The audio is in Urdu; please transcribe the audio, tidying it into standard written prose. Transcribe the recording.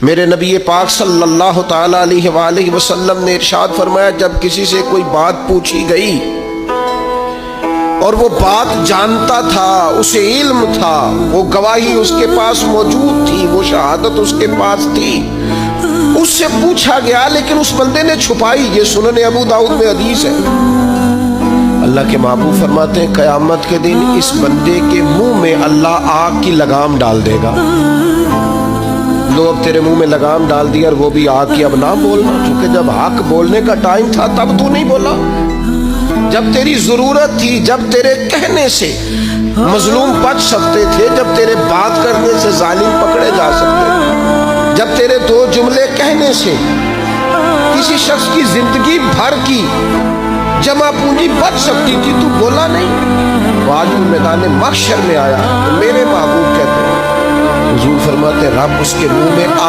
میرے نبی پاک صلی اللہ تعالی علیہ وآلہ وسلم نے ارشاد فرمایا، جب کسی سے کوئی بات پوچھی گئی اور وہ بات جانتا تھا، اسے علم تھا، وہ گواہی اس کے پاس موجود تھی، وہ شہادت اس کے پاس تھی، اس سے پوچھا گیا لیکن اس بندے نے چھپائی، یہ سنن ابو داؤد میں حدیث ہے، اللہ کے محبوب فرماتے ہیں قیامت کے دن اس بندے کے منہ میں اللہ آگ کی لگام ڈال دے گا۔ لو اب تیرے منہ میں لگام ڈال دی اور وہ بھی آگ کی، اب نہ بولنا، چونکہ جب حق بولنے کا ٹائم تھا تب تو نہیں بولا، جب تیری ضرورت تھی، جب تیرے کہنے سے مظلوم بچ سکتے تھے، جب تیرے بات کرنے سے ظالم پکڑے جا سکتے تھے، جب تیرے دو جملے کہنے سے کسی شخص کی زندگی بھر کی جمع پونجی بچ سکتی تھی، تو بولا نہیں۔ وہ آج میدان محشر میں آیا تو میرے محبوب کہتے ہیں، حضور فرماتے ہیں رب اس کے منہ میں آگ